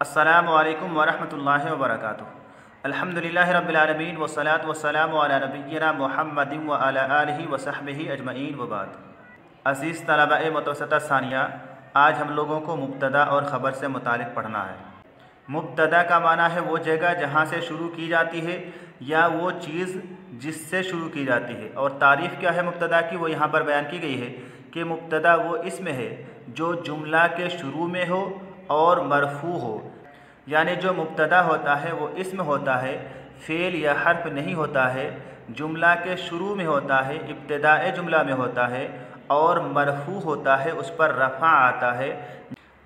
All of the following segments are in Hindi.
अस्सलामु अलैकुम वरहमतुल्लाहि वबरकातुहू। अल्हम्दुलिल्लाहि रब्बिल आलमीन वस्सलातु वस्सलामु अला नबिय्यिना मुहम्मदिन व अला आलिहि व सहबिहि अजमईन व बाद। अज़ीज़ तलबा-ए मुतवस्सिता सानिया, आज हम लोगों को मुब्तदा और ख़बर से मुतालिक पढ़ना है। मुब्तदा का माना है वो जगह जहाँ से शुरू की जाती है या वो चीज़ जिससे शुरू की जाती है। और तारीफ़ क्या है मुब्तदा की, वो यहाँ पर बयान की गई है कि मुब्तदा वो इसम है जो जुमला के शुरू में हो और मरफू हो। यानी जो मुब्तदा होता है वो इसम होता है, फ़ेल या हर्फ नहीं होता है, जुमला के शुरू में होता है, इब्तिदाए जुमला में होता है और मरफू होता है, उस पर रफ़ा आता है,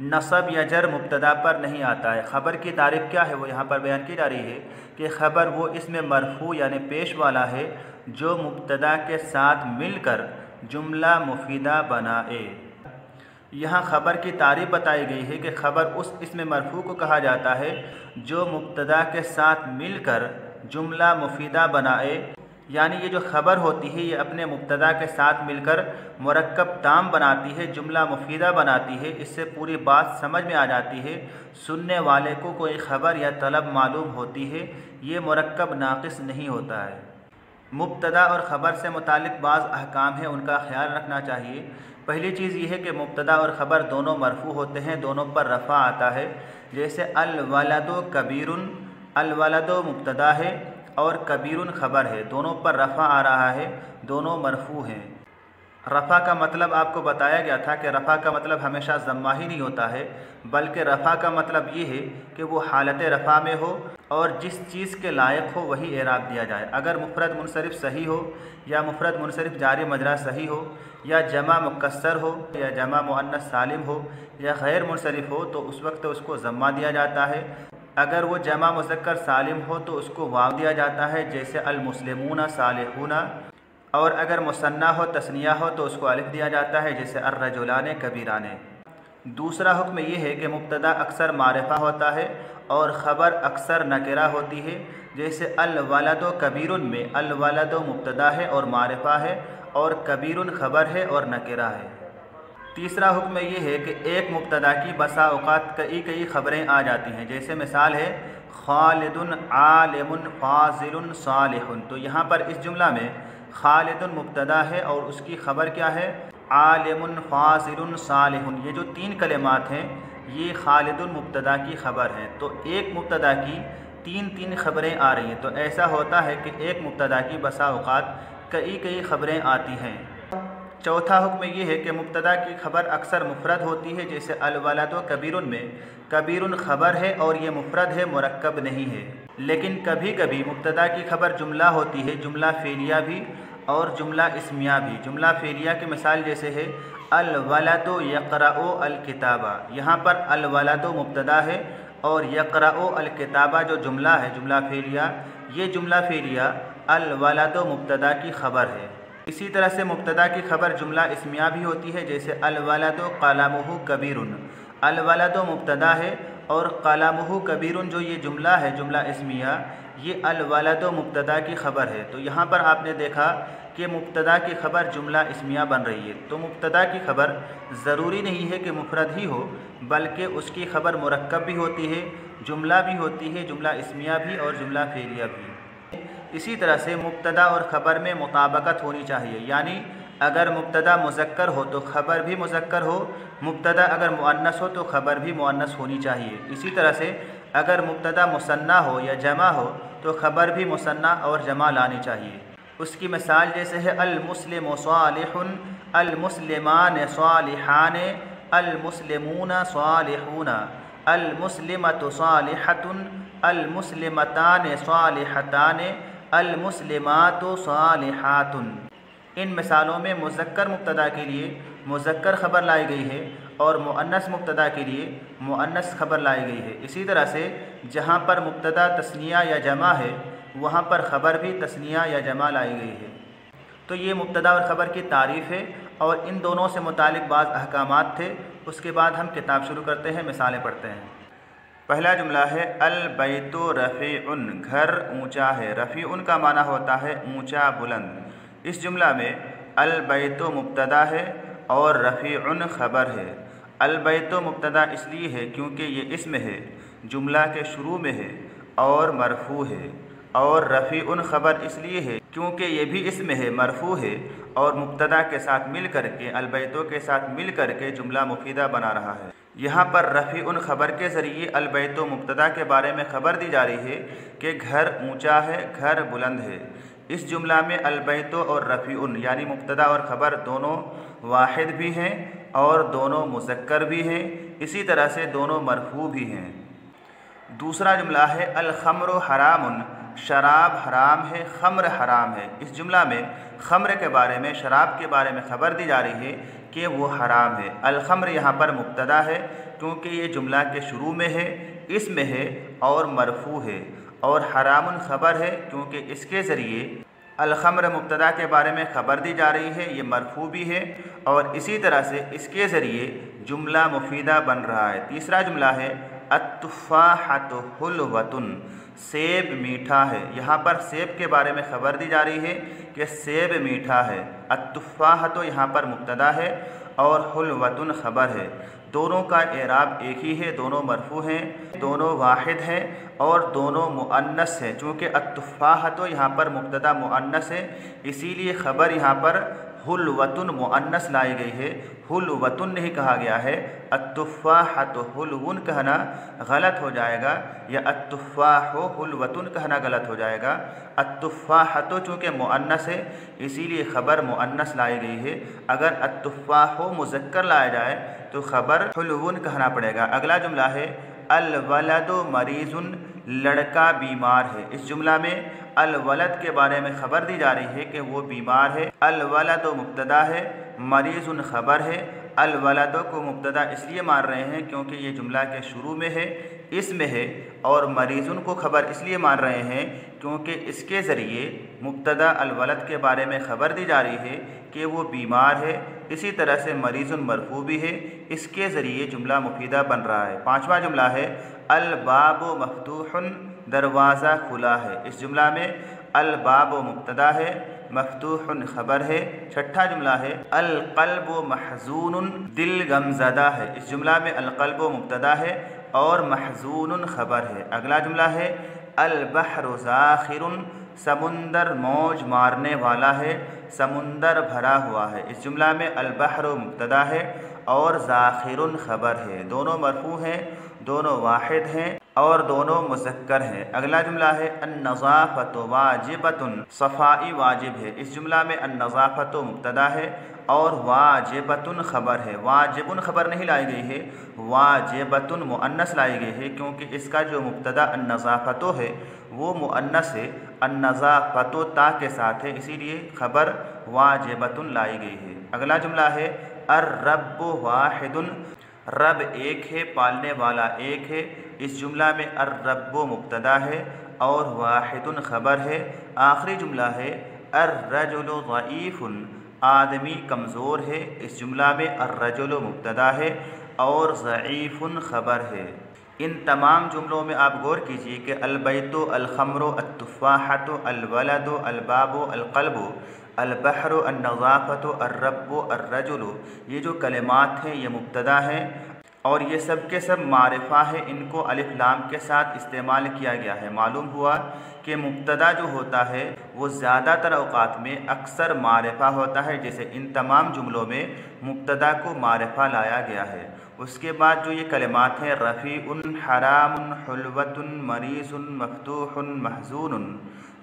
नसब या जर मुब्तदा पर नहीं आता है। ख़बर की तारीफ़ क्या है वो यहाँ पर बयान की जा रही है कि ख़बर वो इसमें मरफू यानी पेश वाला है जो मुब्तदा के साथ मिलकर जुमला मुफीदा बनाए। यहाँ ख़बर की तारीफ़ बताई गई है कि ख़बर उस इसमें मरफू को कहा जाता है जो मुब्तदा के साथ मिलकर जुमला मुफीदा बनाए। यानी ये जो ख़बर होती है ये अपने मुब्तदा के साथ मिलकर मुरक्कब ताम बनाती है, जुमला मुफीदा बनाती है। इससे पूरी बात समझ में आ जाती है, सुनने वाले को कोई ख़बर या तलब मालूम होती है, ये मुरक्कब नाक़िस नहीं होता है। मुब्तदा और ख़बर से मुतालिक बाज़ अहकाम हैं, उनका ख्याल रखना चाहिए। पहली चीज़ ये है कि मुब्तदा और ख़बर दोनों मरफू होते हैं, दोनों पर रफ़ा आता है। जैसे अल वलदु कबीरुन, अल वलदु मुब्तदा है और कबीरुन ख़बर है, दोनों पर रफ़ा आ रहा है, दोनों मरफू हैं। रफ़ा का मतलब आपको बताया गया था कि रफ़ा का मतलब हमेशा ज़म्मा ही नहीं होता है, बल्कि रफ़ा का मतलब ये है कि वो हालत रफ़ा में हो और जिस चीज़ के लायक हो वही एराब दिया जाए। अगर मुफ़रद मुनसरिफ़ सही हो या मुफ़रद मुनसरिफ़ जारी मजरा सही हो या जमा मुकस्सर हो या जमा मुअन्नस सालिम हो या गैर मुनसरिफ़ हो तो उस वक्त उसको ज़म्मा दिया जाता है। अगर वो जमा मुज़क्कर सालिम हो तो उसको वाव दिया जाता है, जैसे अल मुस्लिमूना सालिहूना। और अगर मुसन्ना हो, तस्निया हो तो उसको अलिफ दिया जाता है, जैसे अर्रजुलाने कबीराने। दूसरा हुक्म ये है कि मुब्तदा अक्सर मारिफा होता है और ख़बर अक्सर नकिरा होती है। जैसे अल वलदु कबीरुन में अल वलदु मुब्तदा है और मारिफा है और कबीरुन ख़बर है और नकिरा है। तीसरा हुक्म ये है कि एक मुब्तदा की बसा औक़ात कई ख़बरें आ जाती हैं। जैसे मिसाल है खालिदुन आलिमुन फाज़िलुन सालिहुन, तो यहाँ पर इस जुमला में खालिदुन मुब्तदा है और उसकी ख़बर क्या है, आलिमुन फाज़िलुन सालिहुन। ये जो तीन कलिमात हैं ये खालिदुन मुब्तदा की ख़बर हैं। तो एक मुब्तदा की तीन ख़बरें आ रही हैं। तो ऐसा होता है कि एक मुब्तदा की बसा औक़ात कई ख़बरें आती हैं। चौथा हुक्म ये है कि मुब्तदा की ख़बर अक्सर मुफ़रद होती है। जैसे अल वलदु कबीरुन में कबीरुन ख़बर है और ये मुफ़रद है, मुरक्कब नहीं है। लेकिन कभी कभी मुब्तदा की ख़बर जुमला होती है, जुमला फ़ेलिया भी और जुमला इस्मिया भी। जुमला फ़ेलिया की मिसाल जैसे है अल वलदु यक़रअु अल किताबा। यहाँ पर अल वलदु मुब्तदा है और यक़रअु अल किताबा जो जुमला है, जुमला फ़ेलिया, ये जुमला फ़ेलिया अल वलदु मुब्तदा की ख़बर है। इसी तरह से मुब्तदा की ख़बर जुमला इस्मिया भी होती है। जैसे अल वलदु क़लमुहु कबीरुन, अल वलदु मुब्तदा है और क़लमुहु कबीरुन जो ये जुमला है, जुमला इस्मिया, ये अल वलदु मुब्तदा की ख़बर है। तो यहाँ पर आपने देखा कि मुब्तदा की ख़बर जुमला इस्मिया बन रही है। तो मुब्तदा की ख़बर ज़रूरी नहीं है कि मुफ़रद ही हो, बल्कि उसकी ख़बर मुरक्कब भी होती है, जुमला भी होती है, जुमला इस्मिया भी और जुमला फ़ेलिया भी। इसी तरह से मुब्तदा और ख़बर में मुताबकत होनी चाहिए। यानी अगर मुब्तदा मुज़क्कर हो तो ख़बर भी मुज़क्कर हो, मुब्तदा अगर मुअन्नस हो तो ख़बर भी मुअन्नस होनी चाहिए। इसी तरह से अगर मुब्तदा मुसन्ना हो या जमा हो तो ख़बर भी मुसन्ना और जमा लानी चाहिए। उसकी मिसाल जैसे है अल मुस्लिमु सालिहुन, अल मुस्लिमान सालिहान, अल मुस्लिमूना सालिहूना, अल मुस्लिमतु सालिहतुन, अल मुस्लिमतान सालिहतान, अल मुस्लिमातु सालिहातुन। इन मिसालों में मुज़क्कर मुब्तदा के लिए मुज़क्कर ख़बर लाई गई है और मुअन्नस मुब्तदा के लिए मुअन्नस ख़बर लाई गई है। इसी तरह से जहाँ पर मुब्तदा तस्निया या जमा है वहाँ पर ख़बर भी तस्निया या जमा लाई गई है। तो ये मुब्तदा और ख़बर की तारीफ़ है और इन दोनों से मुतालिक बाज़ अहकामात थे। उसके बाद हम किताब शुरू करते हैं, मिसालें पढ़ते हैं। पहला जुमला है अल बैतु रफ़ीउन, घर ऊंचा है। रफ़ीउन का माना होता है ऊंचा, बुलंद। इस जुमला में अल बैतु मुब्तदा है और रफ़ीउन ख़बर है। अलबैतो मुब्तदा इसलिए है क्योंकि ये इसम है, जुमला के शुरू में है और मरफू है। और रफ़ीउन ख़बर इसलिए है क्योंकि ये भी इसम है, मरफू है और मुब्तदा के साथ मिल करके, अलबैतो के साथ मिल करके जुमला मुफीदा बना रहा है। यहाँ पर रफ़ीउन ख़बर के ज़रिए अलबैतो मुब्तदा के बारे में ख़बर दी जा रही है कि घर ऊँचा है, घर बुलंद है। इस जुमला में अलबैतो और रफ़ीउन यानी मुब्तदा और ख़बर दोनों वाहिद भी हैं और दोनों मुज़क्कर भी हैं, इसी तरह से दोनों मरफू भी हैं। दूसरा जुमला है अल ख़म्रु हरामुन, शराब हराम है, ख़म्र हराम है। इस जुमला में ख़म्र के बारे में, शराब के बारे में ख़बर दी जा रही है कि वो हराम है। अल ख़म्र यहाँ पर मुब्तदा है क्योंकि ये जुमला के शुरू में है, इसमें है और मरफू है। और हरामुन ख़बर है क्योंकि इसके ज़रिए अल ख़म्र मुब्तदा के बारे में ख़बर दी जा रही है, ये मरफू भी है और इसी तरह से इसके ज़रिए जुमला मुफीदा बन रहा है। तीसरा जुमला है अत्तुफ़ाहतु हुल्वतुन, सेब मीठा है। यहाँ पर सेब के बारे में ख़बर दी जा रही है कि सेब मीठा है। अत्तुफ़ाहतु यहाँ पर मुब्तदा है और हुल्वतुन ख़बर है। दोनों का एराब एक ही है, दोनों मरफू हैं, दोनों वाहिद हैं और दोनों मुअन्नस हैं। चूँकि अत्तुफ़ाहतु यहाँ पर मुब्तदा मुअन्नस है, इसीलिए ख़बर यहाँ पर हुल्वतुन मुअन्नस लाई गई है, हुल्वतुन नहीं कहा गया है। अत्तुफ़ाहतु हुल्वुन कहना गलत हो जाएगा या अत्तुफ़ाहु हुल्वतुन कहना गलत हो जाएगा। अत्तुफ़ाहतु चूँकि मुअन्नस है इसीलिए ख़बर मुअन्नस लाई गई है। अगर अत्तुफ़ाहु मुज़क्कर लाया जाए तो ख़बर हुल्वुन कहना पड़ेगा। अगला जुमला है अल वलदु मरीज़ुन, लड़का बीमार है। इस जुमला में अल वलद के बारे में ख़बर दी जा रही है कि वो बीमार है। अल वलदु मुब्तदा है, मरीज़ुन ख़बर है। अल वलदु को मुब्तदा इसलिए मान रहे हैं क्योंकि ये जुमला के शुरू में है, इसमें है और मरीज़ुन को ख़बर इसलिए मान रहे हैं क्योंकि इसके ज़रिए मुब्तदा अल वलद के बारे में ख़बर दी जा रही है कि वो बीमार है। इसी तरह से मरीज़ुन मरफू भी है, इसके ज़रिए जुमला मुफीदा बन रहा है। पाँचवा जुमला है अल बाबु मफ्तूहुन, दरवाज़ा खुला है। इस जुमला में अल बाबु मुब्तदा है, मफ्तूहुन ख़बर है। छठा जुमला है अल क़ल्बु महज़ूनुन, दिल गमज़दा है। इस जुमला में अल क़ल्बु मुब्तदा है और महज़ूनुन ख़बर है। अगला जुमला है अल बहरु ज़ाख़िरुन, समुंदर मौज मारने वाला है, समुंदर भरा हुआ है। इस जुमला में अल बहरु मुब्तदा है और ज़ाख़िरुन ख़बर है। दोनों मरफू हैं, दोनों वाहिद हैं और दोनों मुज़क्कर हैं। अगला जुमला है अन-नज़ाफ़तु वाजिबतुन, सफ़ाई वाजिब है। इस जुमला में अन-नज़ाफ़तु मुब्तदा है और वाजिबतुन ख़बर है। वाजिबुन ख़बर नहीं लाई गई है, वाजिबतुन मुअन्नस लाई गई है क्योंकि इसका जो मुब्तदा अन-नज़ाफ़तु है वो मुअन्नस है। अन-नज़ाफ़तु ता के साथ है, इसीलिए ख़बर वाजिबतुन लाई गई है। अगला जुमला है अर्रब्बु वाहिदुन, रब एक है, पालने वाला एक है। इस जुमला में अर्रब्बु मुब्तदा है और वाहिदुन ख़बर है। आखिरी जुमला है अर्रजुलु ज़ईफ़ुन, आदमी कमज़ोर है। इस जुमला में अर्रजुलु मुब्तदा है और ज़ईफ़ुन ख़बर है। इन तमाम जुमलों में आप गौर कीजिए कि अलबैतु, अलख़म्रु, अत्तुफ़ाहतु, अलवलदु, अलबाबु, अलक़ल्बु, अलबहरु, अन्नज़ाफ़तु, अर्रब्बु, अर्रजुलु, ये जो कलिमात हैं ये मुब्तदा हैं और ये सब के सब मारिफ़ा है। इनको अलिफ लाम के साथ इस्तेमाल किया गया है। मालूम हुआ कि मुब्तदा जो होता है वो ज़्यादातर औक़ात में अक्सर मारिफ़ा होता है। जैसे इन तमाम जुमलों में मुब्तदा को मारिफ़ा लाया गया है। उसके बाद जो ये कलिमात हैं रफ़ीउन, हरामुन, हुल्वतुन, मरीज़ुन, मफ्तूहुन, महज़ूनुन,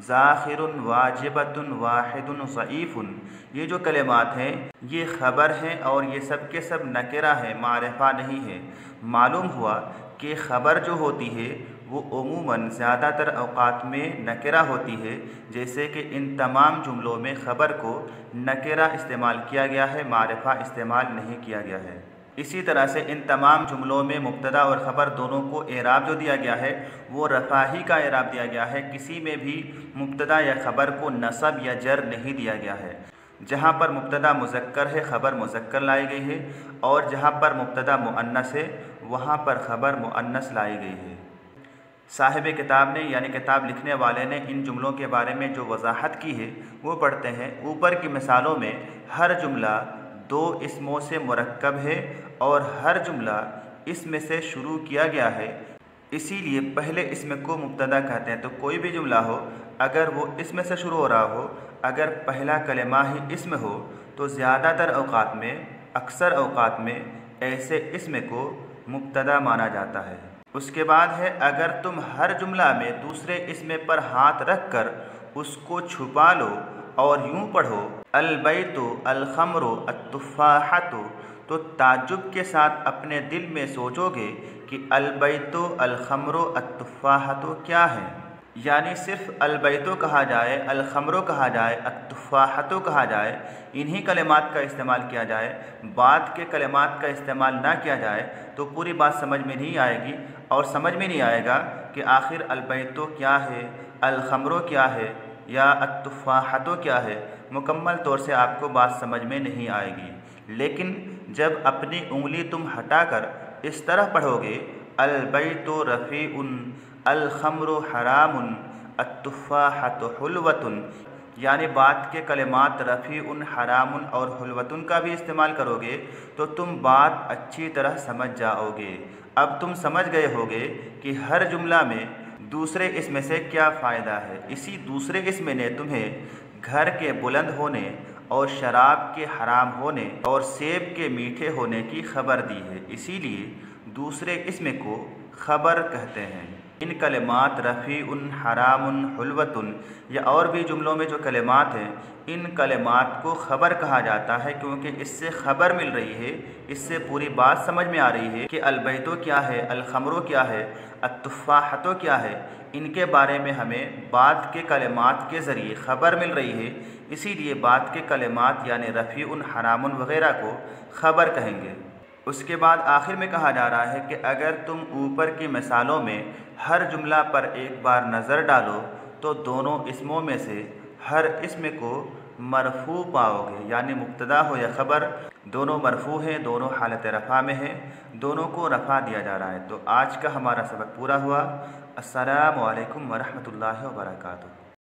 ज़ाख़िरुन, वाजिबतुन, वाहिदुन, ज़ईफ़ुन, ये जो कलिमात हैं ये ख़बर हैं और ये सब के सब नकिरा हैं, मारिफ़ा नहीं है। मालूम हुआ कि ख़बर जो होती है वो उमूमन ज़्यादातर औक़ात में नकिरा होती है। जैसे कि इन तमाम जुमलों में ख़बर को नकिरा इस्तेमाल किया गया है, मारिफ़ा इस्तेमाल नहीं किया गया है। इसी तरह से इन तमाम जुमलों में मुब्तदा और ख़बर दोनों को एराब जो दिया गया है वो रफ़ाही का एराब दिया गया है। किसी में भी मुब्तदा या ख़बर को नसब या जर नहीं दिया गया है। जहाँ पर मुब्तदा मुज़क्कर है ख़बर मुज़क्कर लाई गई है और जहाँ पर मुब्तदा मुअन्नस है वहाँ पर ख़बर मुअन्नस लाई गई है। साहिब किताब ने यानी किताब लिखने वाले ने इन जुमलों के बारे में जो वजाहत की है वो पढ़ते हैं। ऊपर की मिसालों में हर जुमला दो इसमों से मुरक्कब है और हर जुमला इसमें से शुरू किया गया है, इसीलिए पहले इसम को मुब्तदा कहते हैं। तो कोई भी जुमला हो, अगर वो इसम से शुरू हो रहा हो, अगर पहला कलिमा ही इसम हो, तो ज़्यादातर औक़ात में, अक्सर औक़ात में ऐसे इसम को मुब्तदा माना जाता है। उसके बाद है, अगर तुम हर जुमला में दूसरे इसम पर हाथ रख कर उसको छुपा लो और यूँ पढ़ो अल-बैतु अल-खम्रु अत-तुफ़ाहतु, तो ताज्जुब के साथ अपने दिल में सोचोगे कि अल-बैतु अल-खम्रु अत-तुफ़ाहतु क्या है। यानी सिर्फ़ अल-बैतु कहा जाए, अल-खम्रु कहा जाए, अत-तुफ़ाहतु कहा जाए, इन्हीं कलिमात का इस्तेमाल किया जाए, बाद के कलिमात का इस्तेमाल ना किया जाए तो पूरी बात समझ में नहीं आएगी और समझ में नहीं आएगा कि आखिर अल-बैतु क्या है, अल-खम्रु क्या है या अत-तुफ़ाहतु क्या है। मुकम्मल तौर से आपको बात समझ में नहीं आएगी। लेकिन जब अपनी उंगली तुम हटाकर इस तरह पढ़ोगे अल-बैतु रफ़ीउन अल-खम्रु हरामुन अत-तुफ़ाहतु हुल्वतुन, यानी बात के कलिमात रफ़ीउन, हरामुन और हुल्वतुन का भी इस्तेमाल करोगे तो तुम बात अच्छी तरह समझ जाओगे। अब तुम समझ गए होगे कि हर जुमला में दूसरे इसम से क्या फ़ायदा है। इसी दूसरे इसम ने तुम्हें घर के बुलंद होने और शराब के हराम होने और सेब के मीठे होने की खबर दी है, इसीलिए दूसरे इसम को खबर कहते हैं। इन कलिमात रफ़ीउन, हरामुन, हुल्वतुन या और भी जुमलों में जो कलिमात हैं, इन कलिमात को ख़बर कहा जाता है क्योंकि इससे ख़बर मिल रही है, इससे पूरी बात समझ में आ रही है कि अल-बैतु क्या है, अल-खम्रु क्या है, अत-तुफ़ाहतु क्या है। इनके बारे में हमें बाद के कलिमात के ज़रिए ख़बर मिल रही है, इसीलिए बाद के कलिमात यानी रफ़ीउन, हरामुन वग़ैरह को ख़बर कहेंगे। उसके बाद आखिर में कहा जा रहा है कि अगर तुम ऊपर की मिसालों में हर जुमला पर एक बार नज़र डालो तो दोनों इसमों में से हर इसम को मरफू पाओगे, यानी मुब्तदा हो या ख़बर दोनों मरफू हैं, दोनों हालत रफ़ा में हैं, दोनों को रफ़ा दिया जा रहा है। तो आज का हमारा सबक पूरा हुआ। अस्सलामु अलैकुम वरहमतुल्लाहि व बरकातुहू।